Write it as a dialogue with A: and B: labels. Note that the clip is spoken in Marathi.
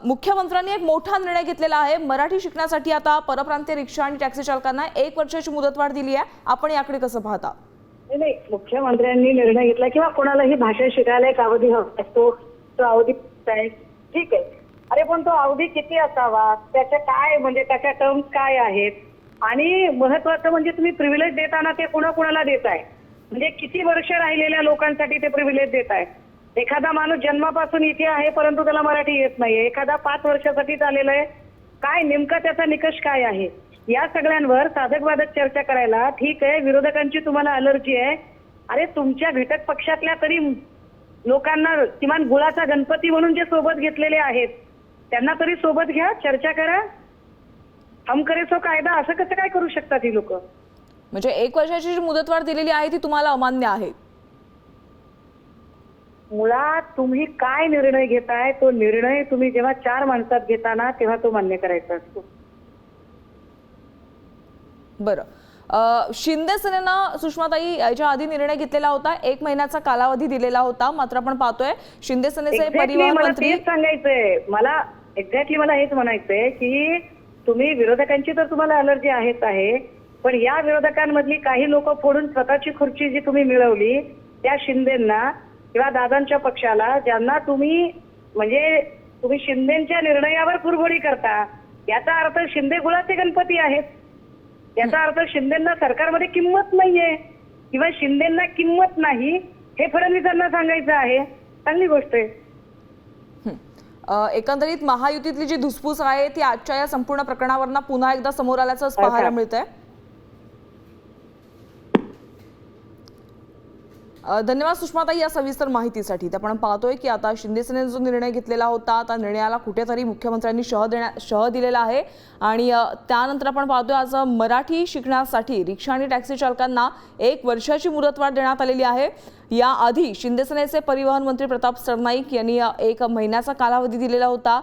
A: मुख्यमंत्र्यांनी एक मोठा निर्णय घेतलेला आहे। मराठी शिकण्यासाठी आता परप्रांतीय रिक्षा आणि टॅक्सी चालकांना 1 वर्षाची मुदतवाढ दिली आहे। आपण याकडे कसं पाहता?
B: नाही, मुख्यमंत्र्यांनी निर्णय घेतला किंवा कोणालाही भाषा शिकायला एक अवधी हवा असतो, तो अवधी आहे, ठीक आहे। अरे पण तो अवधी किती असावा, त्याच्या काय म्हणजे त्याच्या टर्म्स काय आहेत, आणि महत्वाचं म्हणजे तुम्ही प्रिव्हिलेज देताना ते कोणाला देताय, म्हणजे किती वर्ष राहिलेल्या लोकांसाठी ते प्रिव्हिलेज देताय। एखादा माणूस जन्मापासून इथे आहे परंतु त्याला मराठी येत नाहीये, एखादा 5 वर्षासाठी आलेला आहे, काय नेमका त्याचा निकष काय आहे, या सगळ्यांवर साधक बाधक चर्चा करायला ठीक आहे। विरोधकांची तुम्हाला अलर्जी आहे, अरे तुमच्या घटक पक्षातल्या तरी लोकांना किमान गुळाचा गणपती म्हणून जे सोबत घेतलेले आहेत त्यांना तरी सोबत घ्या, चर्चा करा। हम करे सो कायदा असं कसं काय करू शकतात ही लोक?
A: म्हणजे 1 वर्षाची जी मुदतवाढ दिलेली आहे ती तुम्हाला अमान्य आहे?
B: मुळात तुम्ही काय निर्णय घेताय, तो निर्णय तुम्ही जेव्हा 4 माणसात घेताना तेव्हा तो मान्य करायचा असतो।
A: बरं, शिंदे सेनेनं सुषमाताई याच्या आधी निर्णय घेतलेला होता, 1 महिन्याचा कालावधी दिलेला होता, मात्र आपण पाहतोय शिंदे सेनेचे परिवहन मंत्री
B: सांगायचंय मला मला हेच म्हणायचंय की तुम्ही विरोधकांची तर तुम्हाला अलर्जी आहेच आहे, पण या विरोधकांमधली काही लोक फोडून स्वतःची खुर्ची जी तुम्ही मिळवली त्या शिंदेंना किंवा दादांच्या पक्षाला, ज्यांना तुम्ही म्हणजे तुम्ही शिंदेच्या निर्णयावर कुरघोडी करता, याचा अर्थ शिंदे गुळाचे गणपती आहेत, याचा अर्थ शिंदेंना सरकारमध्ये किंमत नाहीये किंवा शिंदेंना किंमत नाही हे फडणवीसांना सांगायचं आहे। चांगली गोष्ट आहे।
A: एकंदरीत महायुतीतली जी धुसफूस आहे ती आजच्या या संपूर्ण प्रकरणावरनं पुन्हा एकदा समोर आल्याचं पाहायला मिळतंय। धन्यवाद सुषमाताई या सविस्तर माहितीसाठी। आपण पाहतोय की आता शिंदे सेनेने जो निर्णय घेतलेला होता त्या निर्णयाला कुठेतरी मुख्यमंत्र्यांनी शह दिलेला आहे, आणि त्यानंतर आपण पाहतोय आज मराठी शिकण्यासाठी रिक्षा आणि टॅक्सी चालकांना 1 वर्षाची मुदतवाढ देण्यात आलेली आहे। याआधी शिंदे सेनेचे परिवहन मंत्री प्रताप सरनाईक यांनी 1 महिन्याचा कालावधी दिलेला होता,